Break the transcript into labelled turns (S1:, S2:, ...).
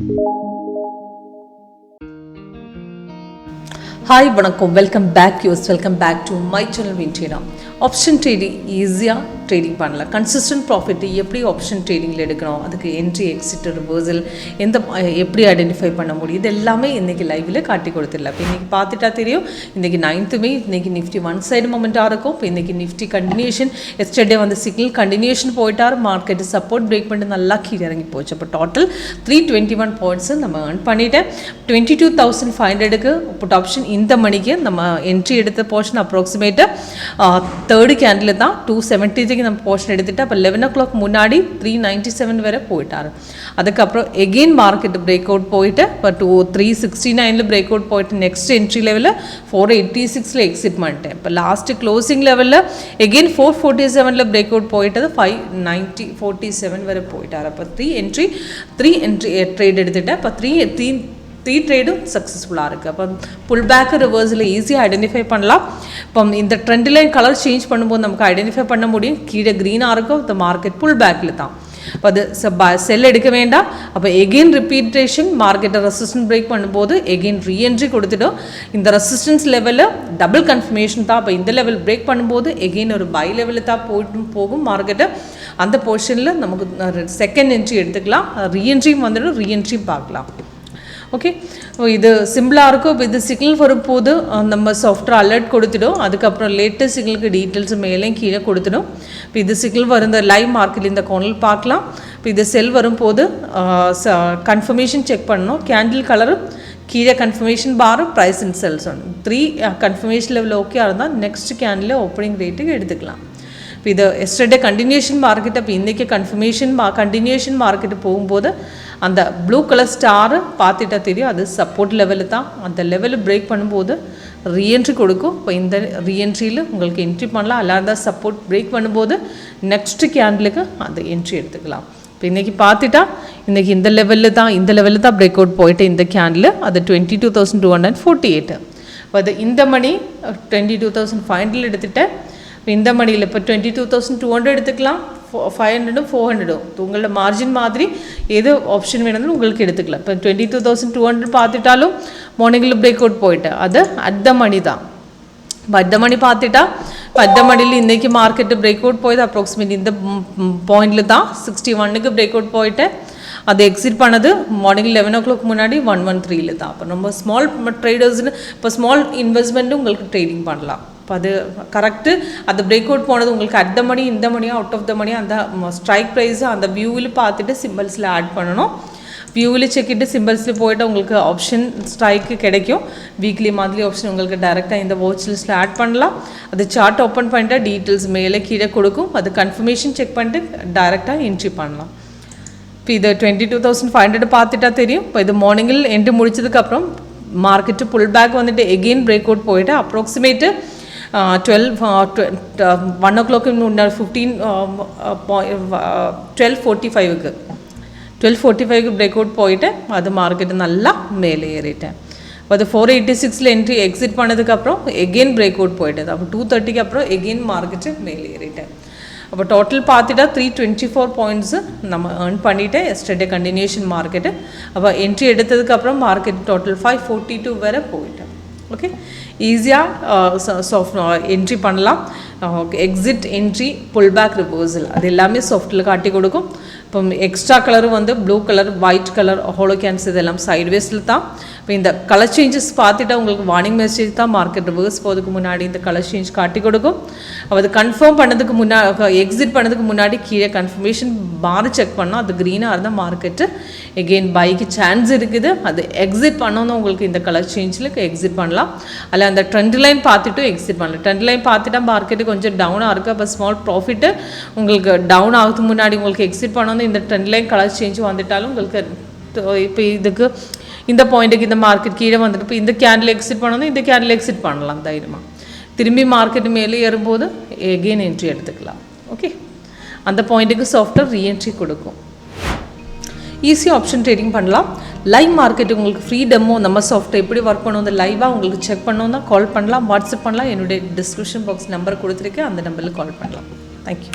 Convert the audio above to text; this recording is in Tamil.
S1: Hi, vanakkam. Welcome back to my channel WinTrader. Option trading easier trading பண்ணல consistent profit எப்படி option tradingல எடுக்கணும் அதுக்கு entry exit reversal எந்த எப்படி ஐடென்டிஃபை பண்ண முடியும் இது எல்லாமே இன்னைக்கு லைவ்ல காட்டி கொடுத்திரலாம். இப்போ இன்னைக்கு பார்த்துட்டா தெரியும் இன்னைக்கு 9th May இன்னைக்கு நிஃப்டி ஒன் சைடு மொமெண்டா இருக்கும். இப்போ இன்னைக்கு நிஃப்டி கண்டினியூஷன் எஸ்டர்டே வந்து சிக்னல் கண்டினியூஷன் போயிட்டார் மார்க்கெட் சப்போர்ட் பிரேக் பண்ணி நல்லா கீழ இறங்கி போச்சு. அப்போ டோட்டல் 321 பாயிண்ட்ஸ் நம்ம earn பண்ணிட்டேன். 22500க்கு புட் ஆப்ஷன் இந்த மணிக்கு நம்ம என்ட்ரி எடுத்த போர்ஷன் அப்ராக்சிமேட் தேர்ட் கேண்டில் தான் 270 நம்ம போர்ஷன் எடுத்துட்டு அப்போ 11 o'clock முன்னாடி 397 வரை போயிட்டாரு. அதுக்கப்புறம் எகெயின் மார்க்கெட் பிரேக் அவுட் போயிட்டு இப்போ 369 பிரேக் அவுட் போயிட்டு நெக்ஸ்ட் என்ட்ரி லெவலில் 486 எக்ஸிட் பண்ணிட்டேன். இப்போ லாஸ்ட் க்ளோசிங் லெவலில் எகெயின் 447 பிரேக் அவுட் போயிட்டது 547 வரை போயிட்டார். அப்போ த்ரீ என்ட்ரி ட்ரேட் எடுத்துட்டேன். இப்போ த்ரீ ட்ரேடும் சக்ஸஸ்ஃபுல்லாக இருக்குது. அப்போ புல் பேக் ரிவர்ஸில் ஈஸியாக ஐடென்டிஃபை பண்ணலாம். இப்போ இந்த ட்ரெண்ட் லைன் கலர் சேஞ்ச் பண்ணும்போது நமக்கு ஐடென்டிஃபை பண்ண முடியும். கீழே க்ரீனாக இருக்கும் இந்த மார்க்கெட் புல் பேக்கில் தான். இப்போ அது செல் எடுக்க வேண்டாம். அப்போ எகெயின் ரிப்பீட்டேஷன் மார்க்கெட்டை ரெசிஸ்டன்ஸ் பிரேக் பண்ணும்போது எகெயின் ரீஎன்ட்ரி கொடுத்துடும். இந்த ரெசிஸ்டன்ஸ் லெவலில் டபுள் கன்ஃபர்மேஷன் தான். அப்போ இந்த லெவல் பிரேக் பண்ணும்போது எகெயின் ஒரு பை லெவலில் தான் போகும் மார்க்கெட்டை. அந்த போர்ஷனில் நமக்கு செகண்ட் என்ட்ரி எடுத்துக்கலாம். ரீஎன்ட்ரியும் வந்துடும் ரீஎன்ட்ரியும் பார்க்கலாம். ஓகே இது சிம்பிளாக இருக்கும். இப்போ இது சிக்னல் வரும்போது நம்ம சாஃப்ட்வேர் அலர்ட் கொடுத்துடும். அதுக்கப்புறம் லேட்டஸ்ட் சிக்னலுக்கு டீட்டெயில்ஸ் மேலேயும் கீழே கொடுத்துடும். இப்போ இது சிக்னல் வரும் இந்த லைவ் மார்க்கெட்டில் இந்த கோனில் பார்க்கலாம். இப்போ இது செல் வரும்போது கன்ஃபர்மேஷன் செக் பண்ணணும். கேண்டில் கலரும் கீழே கன்ஃபர்மேஷன் பாரும் ப்ரைஸ் அண்ட் செல்ஸ் ஒன்று 3 கன்ஃபர்மேஷன் லெவல் ஓகே இருந்தால் நெக்ஸ்ட் கேண்டில் ஓப்பனிங் ரேட்டுக்கு எடுத்துக்கலாம். இப்போ இது எஸ்டர்டே கண்டினியூஷன் மார்க்கெட். இப்போ இன்றைக்கி கண்டினியூஷன் மார்க்கெட்டு போகும்போது அந்த ப்ளூ கலர் ஸ்டாரு பார்த்துட்டா தெரியும் அது சப்போர்ட் லெவலில் தான். அந்த லெவலில் பிரேக் பண்ணும்போது ரீஎன்ட்ரி கொடுக்கும். இப்போ இந்த ரீஎன்ட்ரியில் உங்களுக்கு என்ட்ரி பண்ணலாம். அல்லாத சப்போர்ட் பிரேக் பண்ணும்போது நெக்ஸ்ட் கேண்டிலுக்கு அந்த என்ட்ரி எடுத்துக்கலாம். இப்போ இன்றைக்கி பார்த்துட்டா இன்றைக்கி இந்த லெவலில் தான் பிரேக் அவுட் போயிட்டு இந்த கேண்டில் அது 22,248. இப்போ அது இந்த மணி 22,500 எடுத்துகிட்டேன். இந்த மணியில் இப்போ 22,200 எடுத்துக்கலாம். 500 400 உங்களோட மார்ஜின் மாதிரி ஏதோ ஆப்ஷன் வேணும்னு உங்களுக்கு எடுத்துக்கலாம். இப்போ 22,200 பார்த்துட்டாலும் மார்னிங்கில் பிரேக் அவுட் போயிட்டு அது அட் மணி தான். இப்போ அட் மணி பார்த்துட்டா அட் மணியில் இன்றைக்கி மார்க்கெட்டு பிரேக் அவுட் போயிது அப்ராக்சிமேட் இந்த பாயிண்டில் தான் 61க்கு பிரேக் அவுட் போயிட்டு அது எக்ஸிட் பண்ணது மார்னிங் 11 o'clock முன்னாடி 113 தான். அப்போ நம்ம ஸ்மால் ட்ரேடர்ஸ்னு இப்போ ஸ்மால் இன்வெஸ்ட்மெண்ட்டும் உங்களுக்கு ட்ரேடிங் பண்ணலாம். இப்போ அது கரெக்டு அது பிரேக் அவுட் போனது உங்களுக்கு அட் மணி இந்த மணியாக அவுட் ஆஃப் த மணி அந்த ஸ்ட்ரைக் ப்ரைஸு அந்த வியூவில் பார்த்துட்டு சிம்பிள்ஸில் ஆட் பண்ணணும். வியூவில் செக்கிட்டு சிம்பிள்ஸில் போய்ட்டு உங்களுக்கு ஆப்ஷன் ஸ்ட்ரைக்கு கிடைக்கும். வீக்லி மந்த்லி ஆப்ஷன் உங்களுக்கு டைரெக்டாக இந்த வாட்ச் லிஸ்ட்டில் ஆட் பண்ணலாம். அது சார்ட் ஓப்பன் பண்ணிட்டு டீட்டெயில்ஸ் மேலே கீழே கொடுக்கும். அது கன்ஃபர்மேஷன் செக் பண்ணிட்டு டைரெக்டாக என்ட்ரி பண்ணலாம். இப்போ இது 22,500 பார்த்துட்டா தெரியும். இப்போ இது மார்னிங்கில் என்ட்ரி முடிச்சதுக்கப்புறம் மார்க்கெட்டு புல் பேக் வந்துட்டு எகெயின் பிரேக் அவுட் போயிட்டு அப்ராக்சிமேட்டு 1 o'clock முன்னாடி 12:45க்கு பிரேக் அவுட் போயிட்டு அது மார்க்கெட்டு நல்லா மேலே ஏறிட்டேன். அது 486 என்ட்ரி எக்ஸிட் பண்ணதுக்கப்புறம் எகெயின் பிரேக் அவுட் போயிட்டது. அப்போ 230க்கு அப்புறம் எகெயின் மார்க்கெட்டு மேலே ஏறிட்டேன். அப்போ டோட்டல் பார்த்துட்டா 324 பாயிண்ட்ஸு நம்ம ஏர்ன் பண்ணிவிட்டேன் எஸ்டர்டே கண்டினியூஷன் மார்க்கெட்டு. அப்போ என்ட்ரி எடுத்ததுக்கப்புறம் மார்க்கெட் டோட்டல் 542 வரை போயிட்டேன். ஓகே ஈஸியாக என்ட்ரி பண்ணலாம். Exit entry pull back reversal அது எல்லாமே சாஃப்ட்டில் காட்டி கொடுக்கும். இப்போ எக்ஸ்ட்ரா கலரும் வந்து blue colour white colour hollow cans இதெல்லாம் சைட்வேஸில் தான். இப்போ இந்த கலர் சேஞ்சஸ் பார்த்துட்டா உங்களுக்கு வார்னிங் மெசேஜ் தான் மார்க்கெட் ரிவர்ஸ் போகிறதுக்கு முன்னாடி இந்த கலர் சேஞ்ச் காட்டி கொடுக்கும். அது கன்ஃபார்ம் பண்ணதுக்கு முன்னாடி எக்ஸிட் பண்ணதுக்கு முன்னாடி கீழே கன்ஃபர்மேஷன் பார் செக் பண்ணோம். அது க்ரீனாக இருந்தால் மார்க்கெட்டு எகெயின் பைக்கு சான்ஸ் இருக்குது. அது எக்ஸிட் பண்ணோன்னு உங்களுக்கு இந்த கலர் சேஞ்சில் எக்ஸிட் பண்ணலாம். அதில் அந்த ட்ரெண்ட் லைன் பார்த்துட்டு எக்ஸிட் பண்ணலாம். ட்ரெண்ட் லைன் பார்த்துட்டா மார்க்கெட்டு கொஞ்சம் டவுனாக இருக்குது. அப்போ ஸ்மால் ப்ராஃபிட்டு உங்களுக்கு டவுன் ஆகிறதுக்கு முன்னாடி உங்களுக்கு எக்ஸிட் பண்ணோன்னு இந்த ட்ரெண்ட் லைன் கலர் சேஞ்ச் வந்துட்டாலும் உங்களுக்கு இப்போ இதுக்கு இந்த பாயிண்ட்டுக்கு இந்த மார்க்கெட் கீழே வந்துட்டு இப்போ இந்த கேண்டில் எக்ஸிட் பண்ணணும் இந்த கேண்டில் எக்ஸிட் பண்ணலாம் தைரியமாக. திரும்பி மார்க்கெட் மேலே ஏறும்போது எகெயின் என்ட்ரி எடுத்துக்கலாம். ஓகே அந்த பாயிண்ட்டுக்கு சாஃப்ட்வேர் ரீஎன்ட்ரி கொடுக்கும். ஈஸியாக ஆப்ஷன் ட்ரேடிங் பண்ணலாம். லைவ் மார்க்கெட் உங்களுக்கு ஃப்ரீ டெமோ நம்ம சாஃப்ட்வேர் எப்படி ஒர்க் பண்ணுவோம் அந்த லைவாக உங்களுக்கு செக் பண்ணோன்னா கால் பண்ணலாம் வாட்ஸ்அப் பண்ணலாம். என்னுடைய டிஸ்கிரிப்ஷன் பாக்ஸ் நம்பர் கொடுத்துருக்கேன் அந்த நம்பரில் கால் பண்ணலாம். தேங்க்யூ.